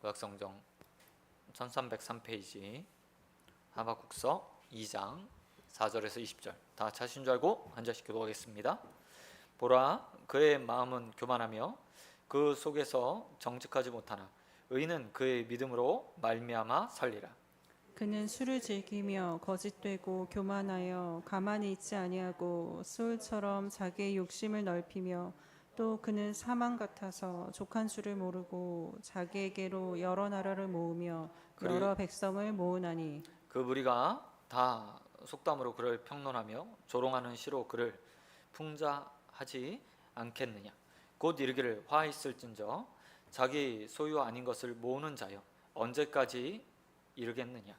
구약성경 1303페이지 하박국서 2장 4절에서 20절 다 같이 하신 줄 알고 한 절씩 교독하겠습니다. 보라, 그의 마음은 교만하며 그 속에서 정직하지 못하나 의인은 그의 믿음으로 말미암아 살리라. 그는 술을 즐기며 거짓되고 교만하여 가만히 있지 아니하고 소울처럼 자기의 욕심을 넓히며 또 그는 사망 같아서 족한 줄을 모르고 자기에게로 여러 나라를 모으며 여러 백성을 모으나니 그 무리가 다 속담으로 그를 평론하며 조롱하는 시로 그를 풍자하지 않겠느냐. 곧 이르기를 화 있을진저 자기 소유 아닌 것을 모으는 자여 언제까지 이르겠느냐.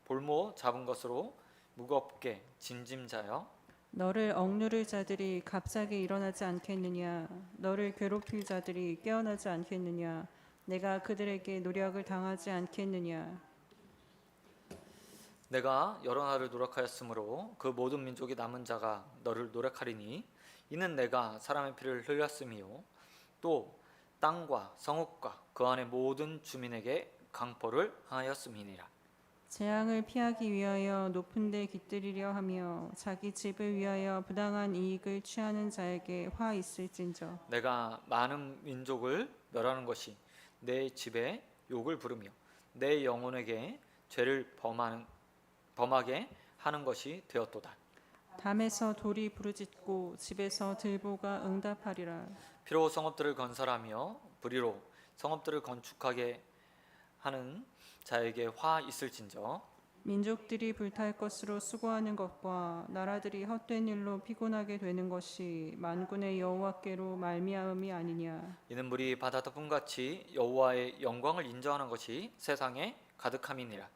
볼모 잡은 것으로 무겁게 진짐자여 너를 억누를 자들이 갑자기 일어나지 않겠느냐. 너를 괴롭힐 자들이 깨어나지 않겠느냐. 내가 그들에게 노력을 당하지 않겠느냐. 내가 여러 날을 노력하였으므로 그 모든 민족이 남은 자가 너를 노력하리니 이는 내가 사람의 피를 흘렸음이요 또 땅과 성읍과 그 안의 모든 주민에게 강포를 하였음이니라. 재앙을 피하기 위하여 높은 데 깃들이려 하며 자기 집을 위하여 부당한 이익을 취하는 자에게 화 있을진저. 내가 많은 민족을 멸하는 것이 내 집에 욕을 부르며 내 영혼에게 죄를 범하게 하는 것이 되었도다. 담에서 돌이 부르짖고 집에서 들보가 응답하리라. 피로 성읍들을 건설하며 불의로 성읍들을 건축하게 하는 자에게 화 있을진저. 민족들이 불탈 것으로 수고하는 것과 나라들이 헛된 일로 피곤하게 되는 것이 만군의 여호와께로 말미암음이 아니냐. 이는 물이 바다 덮음같이 여호와의 영광을 인정하는 것이 세상에 가득함이니라.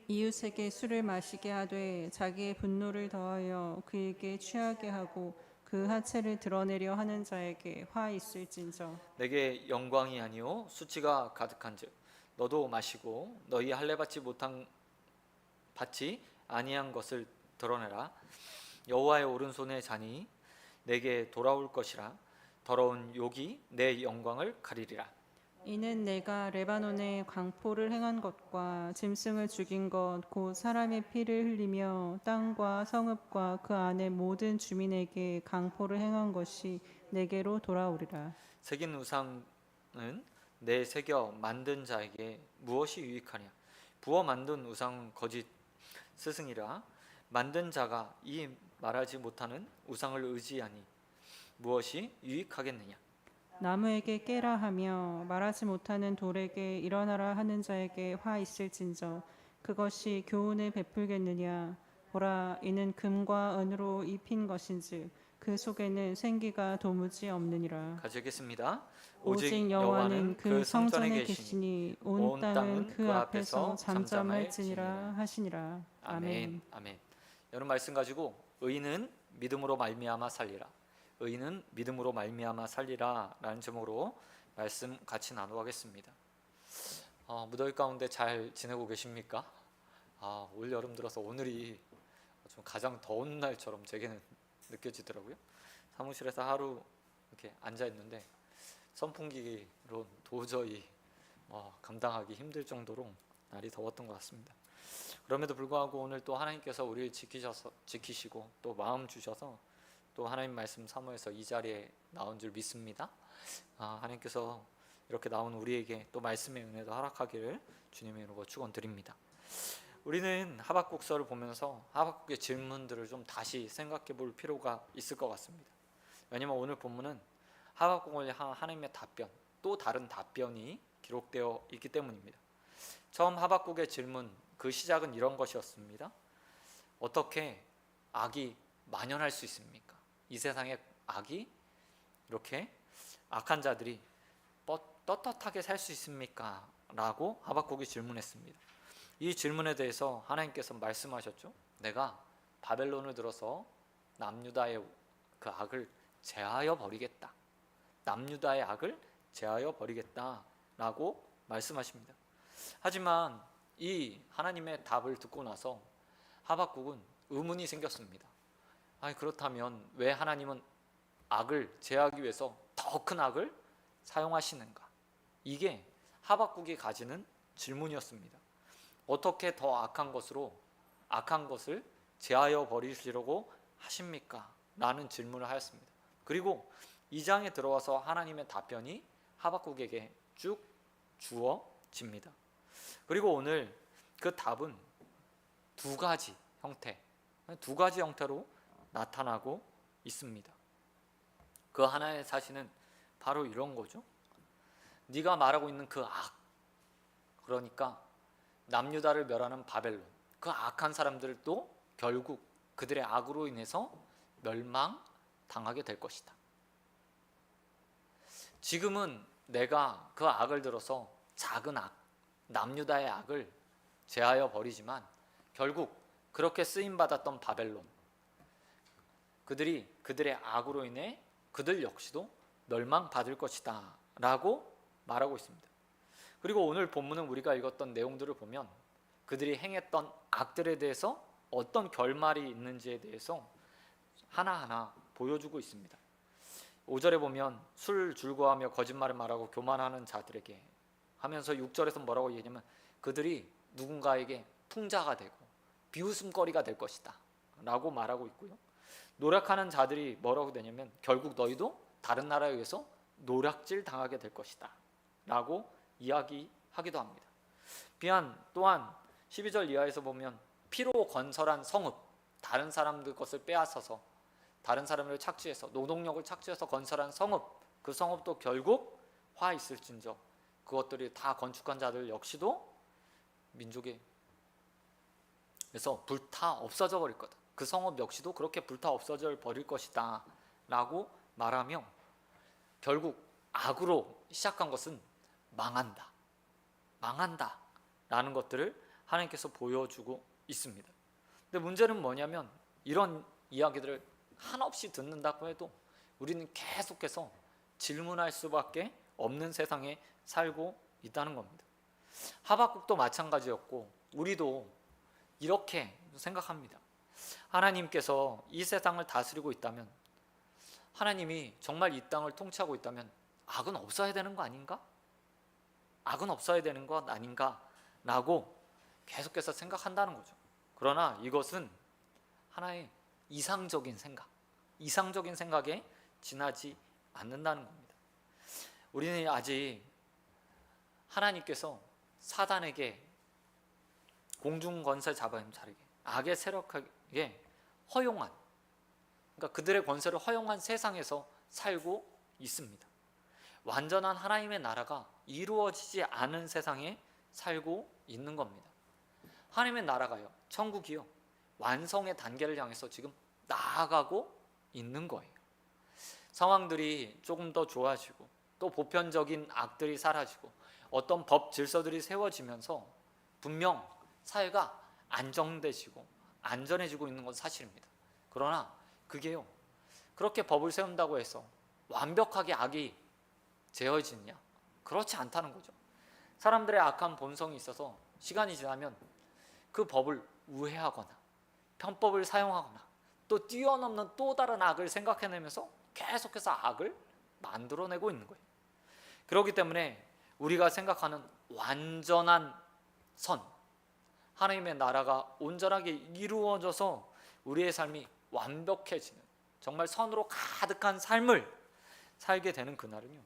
이웃에게 술을 마시게 하되 자기의 분노를 더하여 그에게 취하게 하고 그 하체를 드러내려 하는 자에게 화 있을진저. 내게 영광이 아니요 수치가 가득한즉 너도 마시고 너희 할례 받지 아니한 것을 드러내라. 여호와의 오른손의 잔이 내게 돌아올 것이라. 더러운 욕이 내 영광을 가리리라. 이는 내가 레바논에 광포를 행한 것과 짐승을 죽인 것 곧 사람의 피를 흘리며 땅과 성읍과 그 안의 모든 주민에게 강포를 행한 것이 내게로 돌아오리라. 새긴 우상은 내 새겨 만든 자에게 무엇이 유익하냐. 부어 만든 우상은 거짓 스승이라. 만든 자가 이 말하지 못하는 우상을 의지하니 무엇이 유익하겠느냐. 나무에게 깨라 하며 말하지 못하는 돌에게 일어나라 하는 자에게 화 있을진저. 그것이 교훈을 베풀겠느냐. 보라, 이는 금과 은으로 입힌 것인즉 그 속에는 생기가 도무지 없느니라. 같이 읽겠습니다. 오직 여호와는 그 성전에 계시니 온 땅은 그 앞에서 잠잠할지니라 하시니라. 아멘. 아멘. 여러분 말씀 가지고 의인은 믿음으로 말미암아 살리라. 의인은 믿음으로 말미암아 살리라 라는 제목으로 말씀 같이 나누겠습니다. 무더위 가운데 잘 지내고 계십니까? 올 여름 들어서 오늘이 좀 가장 더운 날처럼 제게는 느껴지더라고요. 사무실에서 하루 이렇게 앉아 있는데 선풍기로 도저히 감당하기 힘들 정도로 날이 더웠던 것 같습니다. 그럼에도 불구하고 오늘 또 하나님께서 우리를 지키시고 또 마음 주셔서 또 하나님 말씀 사모해서 이 자리에 나온 줄 믿습니다. 하나님께서 이렇게 나온 우리에게 또 말씀의 은혜도 허락하기를 주님의 이름으로 축원드립니다. 우리는 하박국서를 보면서 하박국의 질문들을 좀 다시 생각해 볼 필요가 있을 것 같습니다. 왜냐하면 오늘 본문은 하박국을 향한 하나님의 답변, 또 다른 답변이 기록되어 있기 때문입니다. 처음 하박국의 질문, 그 시작은 이런 것이었습니다. 어떻게 악이 만연할 수 있습니까? 이 세상에 악이 이렇게 악한 자들이 떳떳하게 살 수 있습니까? 라고 하박국이 질문했습니다. 이 질문에 대해서 하나님께서 말씀하셨죠. 내가 바벨론을 들어서 남유다의 그 악을 제하여 버리겠다. 남유다의 악을 제하여 버리겠다 라고 말씀하십니다. 하지만 이 하나님의 답을 듣고 나서 하박국은 의문이 생겼습니다. 그렇다면 왜 하나님은 악을 제하기 위해서 더 큰 악을 사용하시는가? 이게 하박국이 가지는 질문이었습니다. 어떻게 더 악한 것을 제하여 버리시려고 하십니까? 라는 질문을 하였습니다. 그리고 2장에 들어와서 하나님의 답변이 하박국에게 쭉 주어집니다. 그리고 오늘 그 답은 두 가지 형태로 나타나고 있습니다. 그 하나의 사실은 바로 이런 거죠. 네가 말하고 있는 그 악, 그러니까 남유다를 멸하는 바벨론, 그 악한 사람들도 결국 그들의 악으로 인해서 멸망당하게 될 것이다. 지금은 내가 그 악을 들어서 작은 악, 남유다의 악을 제하여 버리지만 결국 그렇게 쓰임받았던 바벨론, 그들의 악으로 인해 그들 역시도 멸망받을 것이다 라고 말하고 있습니다. 그리고 오늘 본문은 우리가 읽었던 내용들을 보면 그들이 행했던 악들에 대해서 어떤 결말이 있는지에 대해서 하나하나 보여주고 있습니다. 5절에 보면 술 줄고하며 거짓말을 말하고 교만하는 자들에게 하면서 6절에서 뭐라고 얘기하냐면 그들이 누군가에게 풍자가 되고 비웃음거리가 될 것이다 라고 말하고 있고요. 노력하는 자들이 뭐라고 되냐면 결국 너희도 다른 나라에 의해서 노략질 당하게 될 것이다 라고 이야기하기도 합니다. 또한 12절 이하에서 보면 피로 건설한 성읍, 다른 사람들 것을 빼앗아서 다른 사람을 착취해서 노동력을 착취해서 건설한 성읍, 그 성읍도 결국 화 있을진저 그것들이 다 건축한 자들 역시도 민족에 그래서 불타 없어져 버릴 거다. 그 성읍 역시도 그렇게 불타 없어져 버릴 것이다 라고 말하며 결국 악으로 시작한 것은 망한다 라는 것들을 하나님께서 보여주고 있습니다. 근데 문제는 뭐냐면 이런 이야기들을 한없이 듣는다고 해도 우리는 계속해서 질문할 수밖에 없는 세상에 살고 있다는 겁니다. 하박국도 마찬가지였고 우리도 이렇게 생각합니다. 하나님께서 이 세상을 다스리고 있다면, 하나님이 정말 이 땅을 통치하고 있다면 악은 없어야 되는 거 아닌가? 악은 없어야 되는 것 아닌가? 라고 계속해서 생각한다는 거죠. 그러나 이것은 하나의 이상적인 생각에 지나지 않는다는 겁니다. 우리는 아직 하나님께서 사단에게 공중권세 잡아임 자르게 악의 세력에게 허용한, 그러니까 그들의 권세를 허용한 세상에서 살고 있습니다. 완전한 하나님의 나라가 이루어지지 않은 세상에 살고 있는 겁니다. 하나님의 나라가요, 천국이요, 완성의 단계를 향해서 지금 나아가고 있는 거예요. 상황들이 조금 더 좋아지고 또 보편적인 악들이 사라지고 어떤 법 질서들이 세워지면서 분명 사회가 안정되시고 안전해지고 있는 건 사실입니다. 그러나 그게요, 그렇게 법을 세운다고 해서 완벽하게 악이 제어지느냐? 그렇지 않다는 거죠. 사람들의 악한 본성이 있어서 시간이 지나면 그 법을 우회하거나 편법을 사용하거나 또 뛰어넘는 또 다른 악을 생각해내면서 계속해서 악을 만들어내고 있는 거예요. 그렇기 때문에 우리가 생각하는 완전한 선, 하나님의 나라가 온전하게 이루어져서 우리의 삶이 완벽해지는 정말 선으로 가득한 삶을 살게 되는 그날은요,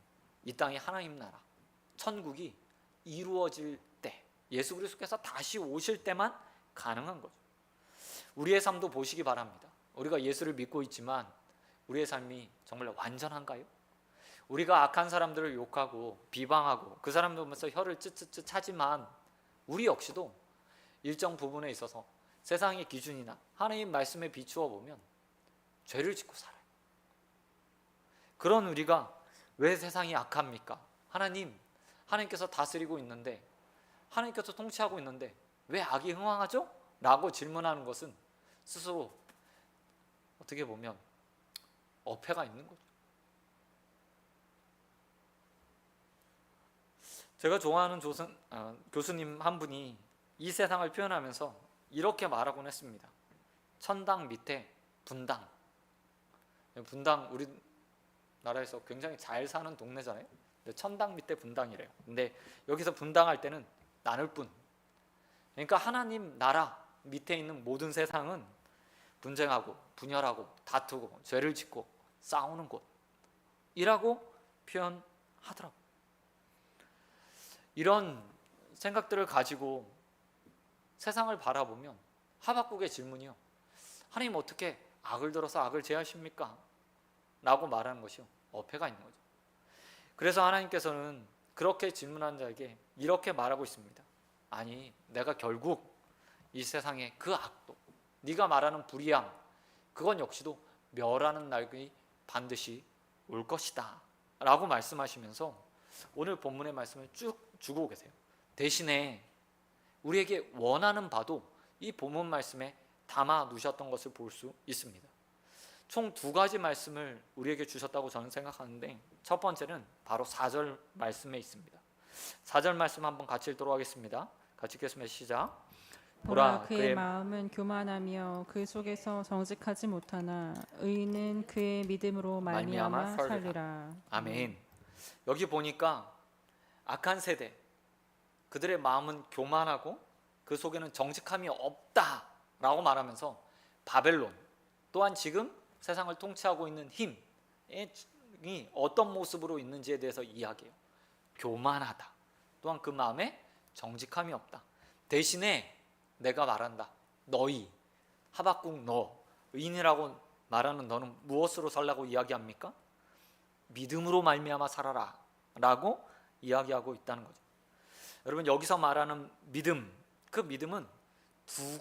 이 땅의 하나님 나라, 천국이 이루어질 때, 예수 그리스도께서 다시 오실 때만 가능한 거죠. 우리의 삶도 보시기 바랍니다. 우리가 예수를 믿고 있지만 우리의 삶이 정말 완전한가요? 우리가 악한 사람들을 욕하고 비방하고 그 사람들 보면서 혀를 쯧쯧쯧 차지만 우리 역시도 일정 부분에 있어서 세상의 기준이나 하나님 말씀에 비추어 보면 죄를 짓고 살아요. 그런 우리가 왜 세상이 악합니까? 하나님께서 다스리고 있는데, 하나님께서 통치하고 있는데 왜 악이 흥왕하죠? 라고 질문하는 것은 스스로 어떻게 보면 어폐가 있는 거죠. 제가 좋아하는 교수님 한 분이 이 세상을 표현하면서 이렇게 말하곤 했습니다. 천당 밑에 분당. 분당 우리나라에서 굉장히 잘 사는 동네잖아요. 천당 밑에 분당이래요. 근데 여기서 분당할 때는 나눌 뿐. 그러니까 하나님 나라 밑에 있는 모든 세상은 분쟁하고 분열하고 다투고 죄를 짓고 싸우는 곳이라고 표현하더라고요. 이런 생각들을 가지고 세상을 바라보면 하박국의 질문이요, 하나님 어떻게 악을 들어서 악을 제하십니까? 라고 말하는 것이 어폐가 있는 거죠. 그래서 하나님께서는 그렇게 질문한 자에게 이렇게 말하고 있습니다. 아니, 내가 결국 이 세상의 그 악도, 네가 말하는 불의함, 그건 역시도 멸하는 날이 반드시 올 것이다 라고 말씀하시면서 오늘 본문의 말씀을 쭉 주고 계세요. 대신에 우리에게 원하는 바도 이 본문 말씀에 담아 놓으셨던 것을 볼 수 있습니다. 총 2가지 말씀을 우리에게 주셨다고 저는 생각하는데, 첫 번째는 바로 4절 말씀에 있습니다. 4절 말씀 한번 같이 읽도록 하겠습니다. 같이 읽겠습니다. 시작. 보라, 그의 마음은 교만하며 그 속에서 정직하지 못하나 의인은 그의 믿음으로 말미암아 살리라. 아멘. 여기 보니까 악한 세대, 그들의 마음은 교만하고 그 속에는 정직함이 없다라고 말하면서 바벨론, 또한 지금 세상을 통치하고 있는 힘이 어떤 모습으로 있는지에 대해서 이야기해요. 교만하다. 또한 그 마음에 정직함이 없다. 대신에 내가 말한다. 너희, 하박국 너, 의인이라고 말하는 너는 무엇으로 살라고 이야기합니까? 믿음으로 말미암아 살아라 라고 이야기하고 있다는 거죠. 여러분, 여기서 말하는 믿음, 그 믿음은 두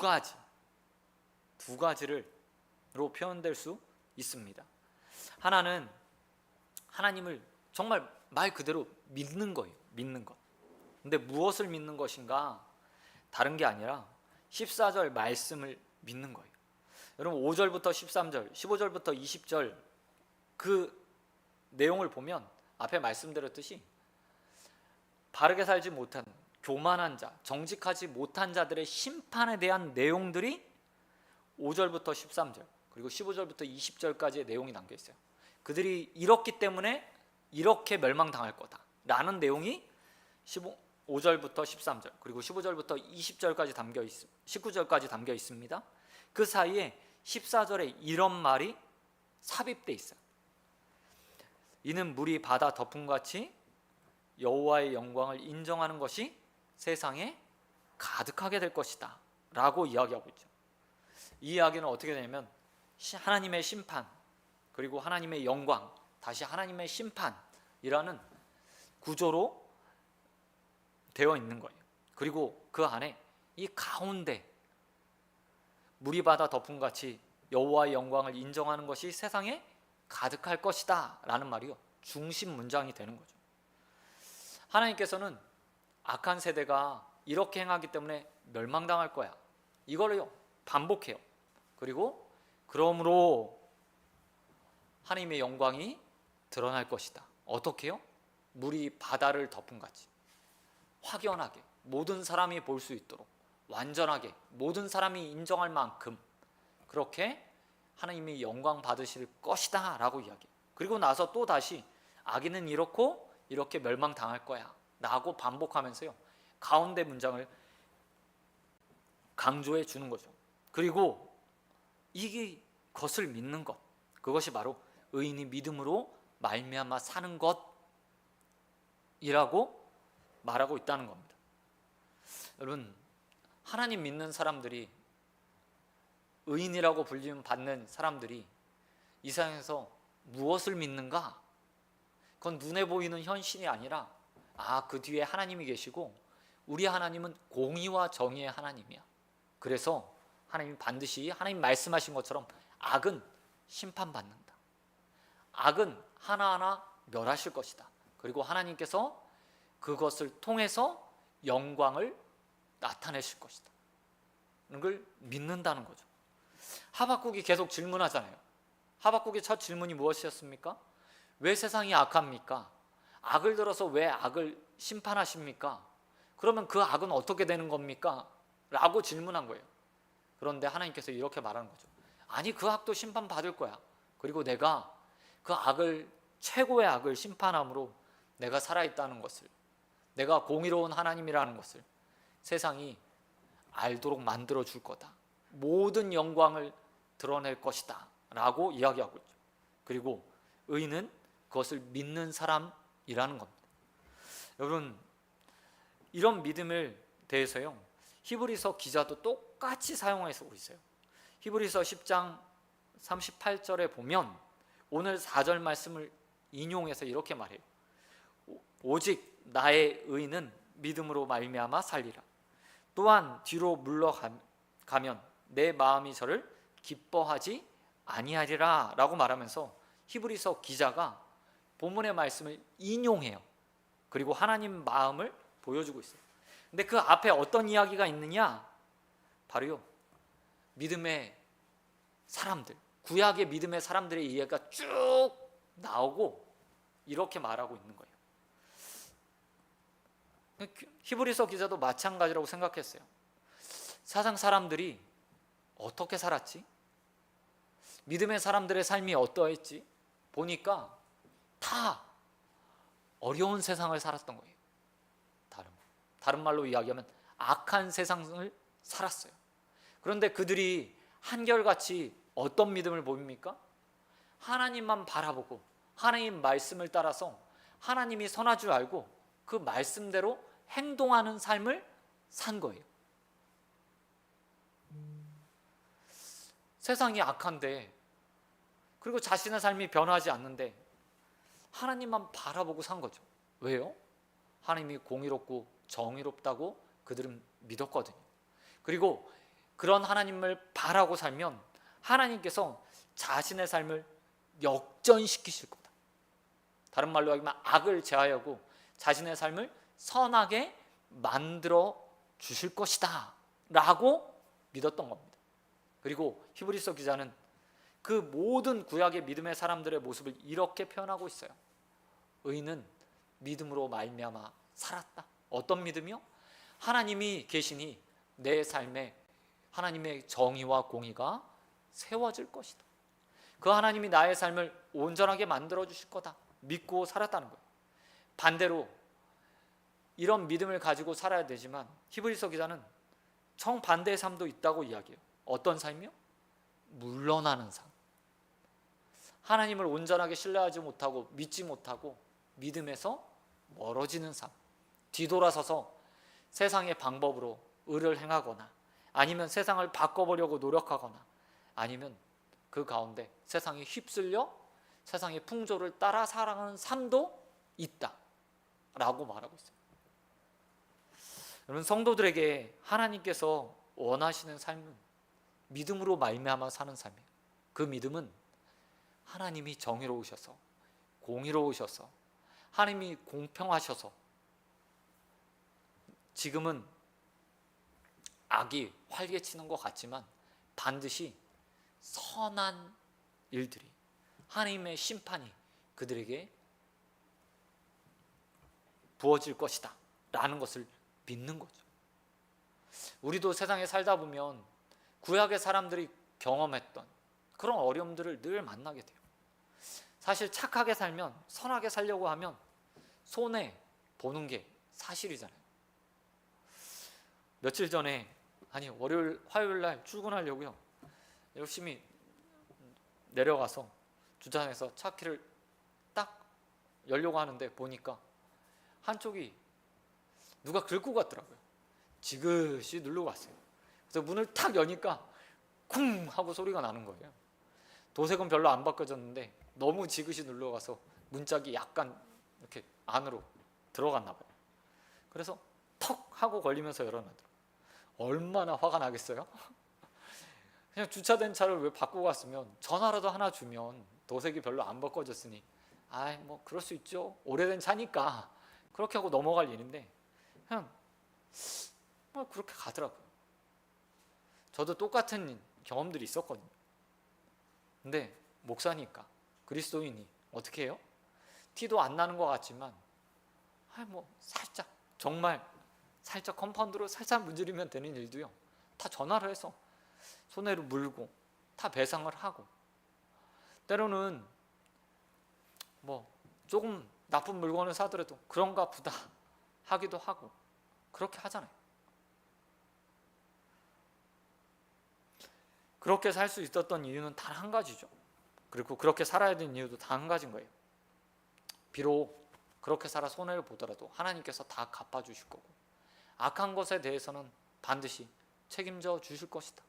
가지로 표현될 수 있습니다. 하나는 하나님을 정말 말 그대로 믿는 거예요. 믿는 것. 근데 무엇을 믿는 것인가? 다른 게 아니라 14절 말씀을 믿는 거예요. 여러분, 5절부터 13절, 15절부터 20절 그 내용을 보면 앞에 말씀드렸듯이 바르게 살지 못한 교만한 자, 정직하지 못한 자들의 심판에 대한 내용들이 5절부터 13절 그리고 15절부터 20절까지의 내용이 담겨 있어요. 그들이 이렇기 때문에 이렇게 멸망당할 거다 라는 내용이 5절부터 13절 그리고 15절부터 20절까지 담겨 있 19절까지 담겨 있습니다. 그 사이에 14절에 이런 말이 삽입돼 있어요. 이는 물이 바다 덮음같이 여호와의 영광을 인정하는 것이 세상에 가득하게 될 것이다 라고 이야기하고 있죠. 이 이야기는 어떻게 되냐면 하나님의 심판 그리고 하나님의 영광, 다시 하나님의 심판이라는 구조로 되어 있는 거예요. 그리고 그 안에 이 가운데 물이 바다 덮음같이 여호와의 영광을 인정하는 것이 세상에 가득할 것이다 라는 말이요, 중심 문장이 되는 거죠. 하나님께서는 악한 세대가 이렇게 행하기 때문에 멸망당할 거야, 이거를요 반복해요. 그리고 그러므로 하나님의 영광이 드러날 것이다. 어떻게요? 물이 바다를 덮음같이 확연하게 모든 사람이 볼 수 있도록 완전하게 모든 사람이 인정할 만큼 그렇게 하나님이 영광 받으실 것이다 라고 이야기해요. 그리고 나서 또 다시 악인은 이렇고 이렇게 멸망당할 거야 라고 반복하면서요 가운데 문장을 강조해 주는 거죠. 그리고 이것을 믿는 것, 그것이 바로 의인이 믿음으로 말미암아 사는 것이라고 말하고 있다는 겁니다. 여러분, 하나님 믿는 사람들이, 의인이라고 불림 받는 사람들이 이 세상에서 무엇을 믿는가? 그건 눈에 보이는 현실이 아니라 그 뒤에 하나님이 계시고 우리 하나님은 공의와 정의의 하나님이야. 그래서 하나님 반드시 하나님 말씀하신 것처럼 악은 심판받는다. 악은 하나하나 멸하실 것이다. 그리고 하나님께서 그것을 통해서 영광을 나타내실 것이다. 그걸 믿는다는 거죠. 하박국이 계속 질문하잖아요. 하박국의 첫 질문이 무엇이었습니까? 왜 세상이 악합니까? 악을 들어서 왜 악을 심판하십니까? 그러면 그 악은 어떻게 되는 겁니까? 라고 질문한 거예요. 그런데 하나님께서 이렇게 말하는 거죠. 아니, 그 악도 심판받을 거야. 그리고 내가 그 악을, 최고의 악을 심판함으로 내가 살아있다는 것을, 내가 공의로운 하나님이라는 것을 세상이 알도록 만들어 줄 거다. 모든 영광을 드러낼 것이다 라고 이야기하고 있죠. 그리고 의인은 그것을 믿는 사람이라는 겁니다. 여러분, 이런 믿음을 대해서요, 히브리서 기자도 똑같이 사용해서 있어요. 히브리서 10장 38절에 보면 오늘 4절 말씀을 인용해서 이렇게 말해요. 오직 나의 의인은 믿음으로 말미암아 살리라. 또한 뒤로 물러가면 내 마음이 저를 기뻐하지 아니하리라 라고 말하면서 히브리서 기자가 본문의 말씀을 인용해요. 그리고 하나님 마음을 보여주고 있어요. 근데 그 앞에 어떤 이야기가 있느냐? 바로요, 믿음의 사람들, 구약의 믿음의 사람들의 이야기가 쭉 나오고 이렇게 말하고 있는 거예요. 히브리서 기자도 마찬가지라고 생각했어요. 세상 사람들이 어떻게 살았지? 믿음의 사람들의 삶이 어떠했지? 보니까 다 어려운 세상을 살았던 거예요. 다른 말로 이야기하면 악한 세상을 살았어요. 그런데 그들이 한결같이 어떤 믿음을 보입니까? 하나님만 바라보고 하나님 말씀을 따라서 하나님이 선한 줄 알고 그 말씀대로 행동하는 삶을 산 거예요. 세상이 악한데, 그리고 자신의 삶이 변하지 않는데 하나님만 바라보고 산 거죠. 왜요? 하나님이 공의롭고 정의롭다고 그들은 믿었거든요. 그리고 그런 하나님을 바라고 살면 하나님께서 자신의 삶을 역전시키실 거다. 다른 말로 하면 악을 제하여고 자신의 삶을 선하게 만들어 주실 것이다 라고 믿었던 겁니다. 그리고 히브리서 기자는 그 모든 구약의 믿음의 사람들의 모습을 이렇게 표현하고 있어요. 의인은 믿음으로 말미암아 살았다. 어떤 믿음이요? 하나님이 계시니 내 삶에 하나님의 정의와 공의가 세워질 것이다. 그 하나님이 나의 삶을 온전하게 만들어 주실 거다 믿고 살았다는 거예요. 반대로 이런 믿음을 가지고 살아야 되지만 히브리서 기자는 정반대의 삶도 있다고 이야기해요. 어떤 삶이요? 물러나는 삶. 하나님을 온전하게 신뢰하지 못하고 믿지 못하고 믿음에서 멀어지는 삶. 뒤돌아서서 세상의 방법으로 의를 행하거나 아니면 세상을 바꿔보려고 노력하거나 아니면 그 가운데 세상에 휩쓸려 세상의 풍조를 따라 살아가는 삶도 있다 라고 말하고 있어요. 여러분, 성도들에게 하나님께서 원하시는 삶은 믿음으로 말미암아 사는 삶이에요. 그 믿음은 하나님이 정의로우셔서 공의로우셔서 하나님이 공평하셔서 지금은 악이 활개치는 것 같지만 반드시 선한 일들이, 하나님의 심판이 그들에게 부어질 것이다 라는 것을 믿는 거죠. 우리도 세상에 살다 보면 구약의 사람들이 경험했던 그런 어려움들을 늘 만나게 돼요. 사실 착하게 살면, 선하게 살려고 하면 손해 보는 게 사실이잖아요. 며칠 전에, 아니 월요일 화요일 날 출근하려고요 열심히 내려가서 주차장에서 차 키를 딱 열려고 하는데 보니까 한쪽이 누가 긁고 갔더라고요. 지그시 누르고 갔어요. 그래서 문을 탁 여니까 쿵 하고 소리가 나는 거예요. 도색은 별로 안 바꿔졌는데 너무 지그시 눌러가서 문짝이 약간 이렇게 안으로 들어갔나 봐요. 그래서 턱 하고 걸리면서 열어놔더라고요. 얼마나 화가 나겠어요? 그냥 주차된 차를 왜 바꾸고 갔으면 전화라도 하나 주면 도색이 별로 안 바꿔졌으니 아이 뭐 그럴 수 있죠. 오래된 차니까 그렇게 하고 넘어갈 일인데 그냥 뭐 그렇게 가더라고요. 저도 똑같은 경험들이 있었거든요. 근데 목사니까 그리스도인이 어떻게 해요? 티도 안 나는 것 같지만 뭐 살짝 정말 살짝 컴파운드로 살짝 문지르면 되는 일도요 다 전화를 해서 손해를 물고 다 배상을 하고 때로는 뭐 조금 나쁜 물건을 사더라도 그런가 보다 하기도 하고 그렇게 하잖아요. 그렇게 살 수 있었던 이유는 단 한 가지죠. 그리고 그렇게 살아야 되는 이유도 단 한 가지인 거예요. 비록 그렇게 살아 손해를 보더라도 하나님께서 다 갚아주실 거고 악한 것에 대해서는 반드시 책임져 주실 것이다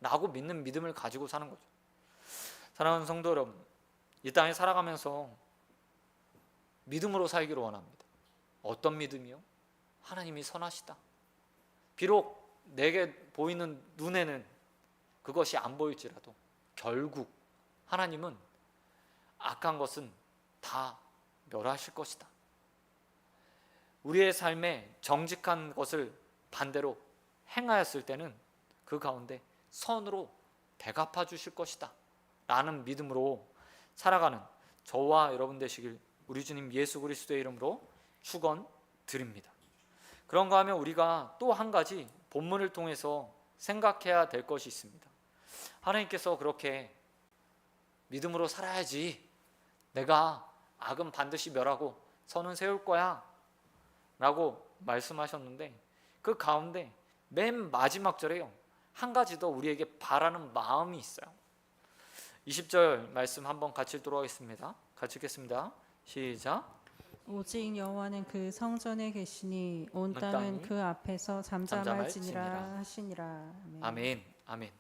라고 믿는 믿음을 가지고 사는 거죠. 사랑하는 성도 여러분, 이 땅에 살아가면서 믿음으로 살기를 원합니다. 어떤 믿음이요? 하나님이 선하시다. 비록 내게 보이는 눈에는 그것이 안 보일지라도 결국 하나님은 악한 것은 다 멸하실 것이다. 우리의 삶에 정직한 것을 반대로 행하였을 때는 그 가운데 선으로 대갚아 주실 것이다 라는 믿음으로 살아가는 저와 여러분 되시길 우리 주님 예수 그리스도의 이름으로 축원드립니다. 그런가 하면 우리가 또 한 가지 본문을 통해서 생각해야 될 것이 있습니다. 하나님께서 그렇게 믿음으로 살아야지 내가 악은 반드시 멸하고 선은 세울 거야 라고 말씀하셨는데 그 가운데 맨 마지막 절에요 한 가지 더 우리에게 바라는 마음이 있어요. 20절 말씀 한번 같이 읽도록 하겠습니다. 같이 읽겠습니다. 시작. 오직 여호와는 그 성전에 계시니 온 땅이 땅은 그 앞에서 잠잠할지니라 잠잠할지니라. 하시니라. 아멘. 아멘. 아멘.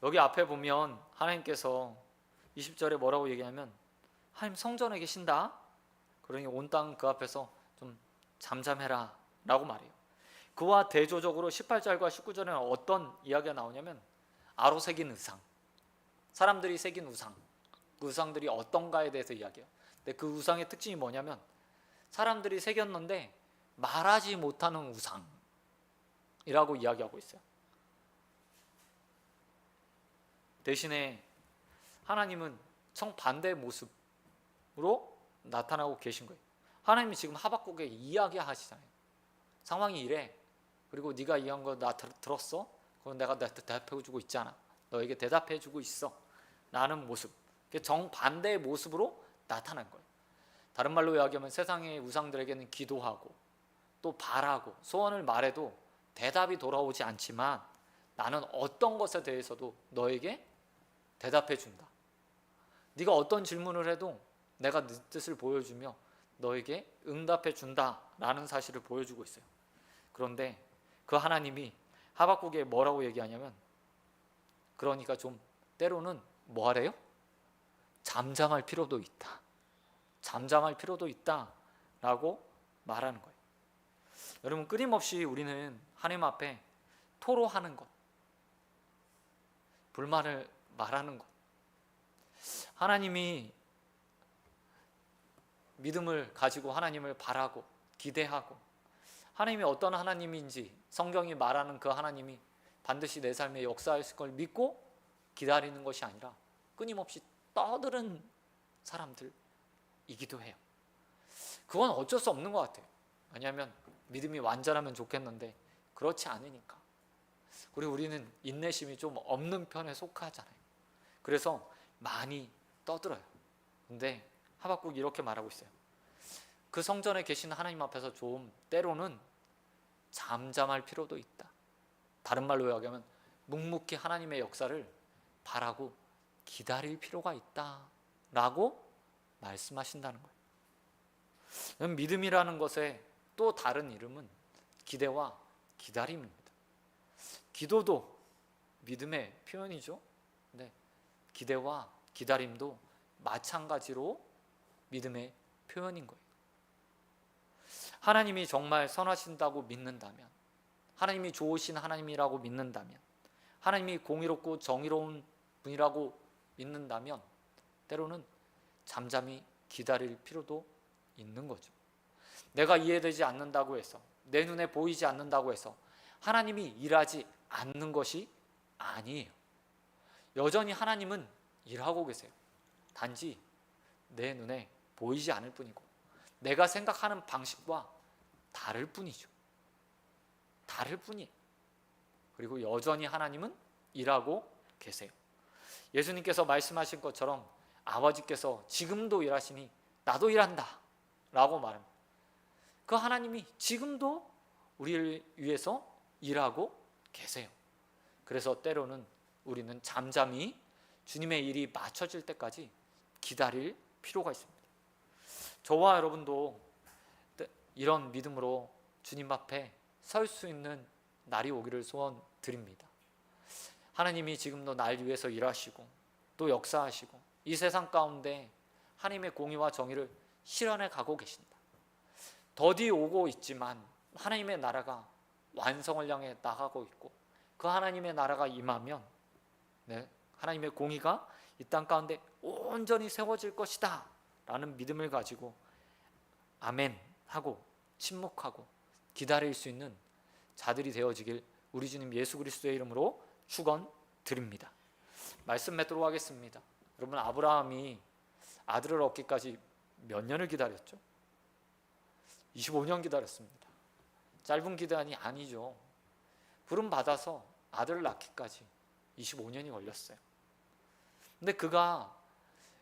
여기 앞에 보면 하나님께서 20절에 뭐라고 얘기하면 하나님 성전에 계신다. 그러니 온 땅 그 앞에서 좀 잠잠해라 라고 말해요. 그와 대조적으로 18절과 19절에는 어떤 이야기가 나오냐면 아로 새긴 우상, 사람들이 새긴 우상, 그 우상들이 어떤가에 대해서 이야기해요. 근데 그 우상의 특징이 뭐냐면 사람들이 새겼는데 말하지 못하는 우상이라고 이야기하고 있어요. 대신에 하나님은 정반대의 모습으로 나타나고 계신 거예요. 하나님이 지금 하박국에 이야기하시잖아요. 상황이 이래. 그리고 네가 이해한 거 나 들었어? 그건 내가 대답해주고 있잖아. 너에게 대답해주고 있어. 라는 모습. 정반대의 모습으로 나타난 거예요. 다른 말로 이야기하면 세상의 우상들에게는 기도하고 또 바라고 소원을 말해도 대답이 돌아오지 않지만 나는 어떤 것에 대해서도 너에게 대답해 준다. 네가 어떤 질문을 해도 내가 네 뜻을 보여주며 너에게 응답해 준다라는 사실을 보여주고 있어요. 그런데 그 하나님이 하박국에 뭐라고 얘기하냐면 그러니까 좀 때로는 뭐 하래요? 잠잠할 필요도 있다. 잠잠할 필요도 있다라고 말하는 거예요. 여러분 끊임없이 우리는 하나님 앞에 토로하는 것, 불만을 말하는 것, 하나님이 믿음을 가지고 하나님을 바라고 기대하고 하나님이 어떤 하나님인지 성경이 말하는 그 하나님이 반드시 내 삶에 역사했을 걸 믿고 기다리는 것이 아니라 끊임없이 떠드는 사람들이기도 해요. 그건 어쩔 수 없는 것 같아요. 왜냐하면 믿음이 완전하면 좋겠는데 그렇지 않으니까. 그리고 우리는 인내심이 좀 없는 편에 속하잖아요. 그래서 많이 떠들어요. 근데 하박국이 이렇게 말하고 있어요. 그 성전에 계신 하나님 앞에서 좀 때로는 잠잠할 필요도 있다. 다른 말로 이야기하면 묵묵히 하나님의 역사를 바라고 기다릴 필요가 있다 라고 말씀하신다는 거예요. 믿음이라는 것의 또 다른 이름은 기대와 기다림입니다. 기도도 믿음의 표현이죠. 근데 기대와 기다림도 마찬가지로 믿음의 표현인 거예요. 하나님이 정말 선하신다고 믿는다면, 하나님이 좋으신 하나님이라고 믿는다면, 하나님이 공의롭고 정의로운 분이라고 믿는다면 때로는 잠잠히 기다릴 필요도 있는 거죠. 내가 이해되지 않는다고 해서, 내 눈에 보이지 않는다고 해서 하나님이 일하지 않는 것이 아니에요. 여전히 하나님은 일하고 계세요. 단지 내 눈에 보이지 않을 뿐이고 내가 생각하는 방식과 다를 뿐이죠. 다를 뿐이에요. 그리고 여전히 하나님은 일하고 계세요. 예수님께서 말씀하신 것처럼 아버지께서 지금도 일하시니 나도 일한다 라고 말합니다. 그 하나님이 지금도 우리를 위해서 일하고 계세요. 그래서 때로는 우리는 잠잠히 주님의 일이 맞춰질 때까지 기다릴 필요가 있습니다. 저와 여러분도 이런 믿음으로 주님 앞에 설 수 있는 날이 오기를 소원드립니다. 하나님이 지금도 날 위해서 일하시고 또 역사하시고 이 세상 가운데 하나님의 공의와 정의를 실현해 가고 계신다. 더디 오고 있지만 하나님의 나라가 완성을 향해 나가고 있고 그 하나님의 나라가 임하면 하나님의 공의가 이 땅 가운데 온전히 세워질 것이다 라는 믿음을 가지고 아멘 하고 침묵하고 기다릴 수 있는 자들이 되어지길 우리 주님 예수 그리스도의 이름으로 축원드립니다. 말씀 맺도록 하겠습니다. 여러분, 아브라함이 아들을 얻기까지 몇 년을 기다렸죠? 25년 기다렸습니다. 짧은 기간이 아니죠. 부름 받아서 아들을 낳기까지 25년이 걸렸어요. 근데 그가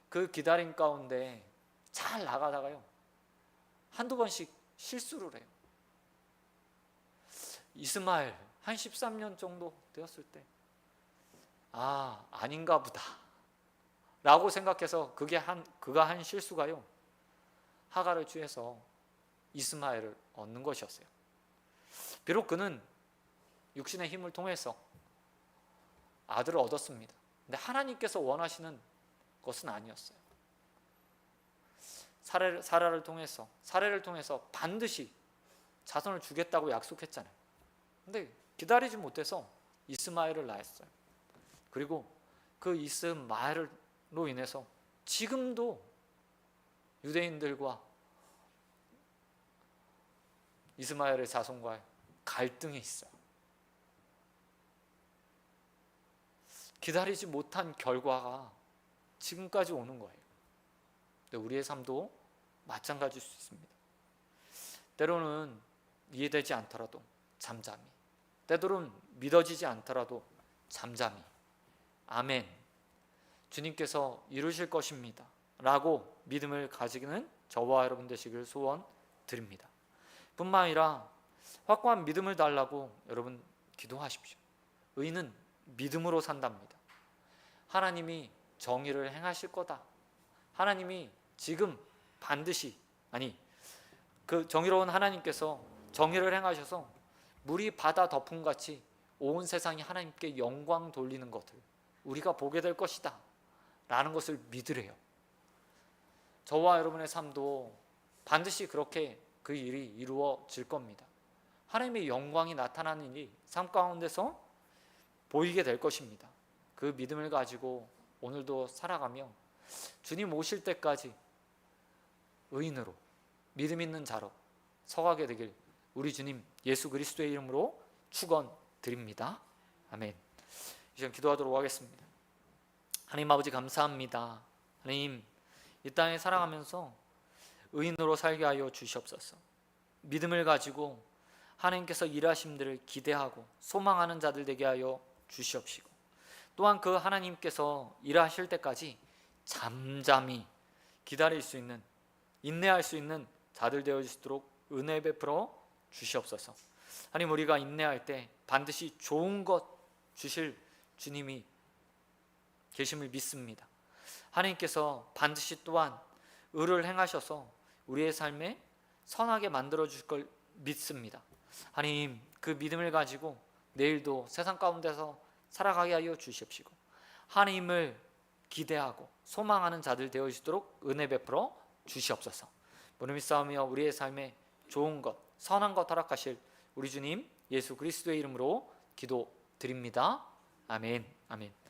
그 기다림 가운데 잘 나가다가요, 한두 번씩 실수를 해요. 이스마엘 한 13년 정도 되었을 때 아닌가 보다 라고 생각해서 그가 한 실수가요, 하갈을 취해서 이스마엘을 얻는 것이었어요. 비록 그는 육신의 힘을 통해서 아들을 얻었습니다. 근데 하나님께서 원하시는 것은 아니었어요. 사례를 통해서 반드시 자손을 주겠다고 약속했잖아요. 근데 기다리지 못해서 이스마엘을 낳았어요. 그리고 그 이스마엘로 인해서 지금도 유대인들과 이스마엘의 자손과의 갈등이 있어요. 기다리지 못한 결과가 지금까지 오는 거예요. 근데 우리의 삶도 마찬가지일 수 있습니다. 때로는 이해되지 않더라도 잠잠히, 때로는 믿어지지 않더라도 잠잠히 아멘, 주님께서 이루실 것입니다 라고 믿음을 가지는 저와 여러분 되시길 소원드립니다. 뿐만 아니라 확고한 믿음을 달라고 여러분 기도하십시오. 의인은 믿음으로 산답니다. 하나님이 정의를 행하실 거다. 하나님이 지금 반드시, 그 정의로운 하나님께서 정의를 행하셔서 물이 바다 덮음같이 온 세상이 하나님께 영광 돌리는 것을 우리가 보게 될 것이다 라는 것을 믿으래요. 저와 여러분의 삶도 반드시 그렇게 그 일이 이루어질 겁니다. 하나님의 영광이 나타나는 일이 삶 가운데서 보이게 될 것입니다. 그 믿음을 가지고 오늘도 살아가며 주님 오실 때까지 의인으로, 믿음 있는 자로 서가게 되길 우리 주님 예수 그리스도의 이름으로 축원드립니다. 아멘. 이 시간 기도하도록 하겠습니다. 하나님 아버지, 감사합니다. 하나님, 이 땅에 살아가면서 의인으로 살게 하여 주시옵소서. 믿음을 가지고 하나님께서 일하심들을 기대하고 소망하는 자들 되게 하여 주시옵시고, 또한 그 하나님께서 일하실 때까지 잠잠히 기다릴 수 있는, 인내할 수 있는 자들 되어 주시도록 은혜 베풀어 주시옵소서. 하나님, 우리가 인내할 때 반드시 좋은 것 주실 주님이 계심을 믿습니다. 하나님께서 반드시 또한 의를 행하셔서 우리의 삶에 선하게 만들어 주실 걸 믿습니다. 하나님, 그 믿음을 가지고 내일도 세상 가운데서 살아가게 하여 주십시고, 하나님을 기대하고 소망하는 자들 되어 주시도록 은혜 베풀어 주시옵소서. 무릎 싸우며 우리의 삶에 좋은 것, 선한 것 허락하실 우리 주님 예수 그리스도의 이름으로 기도드립니다. 아멘. 아멘.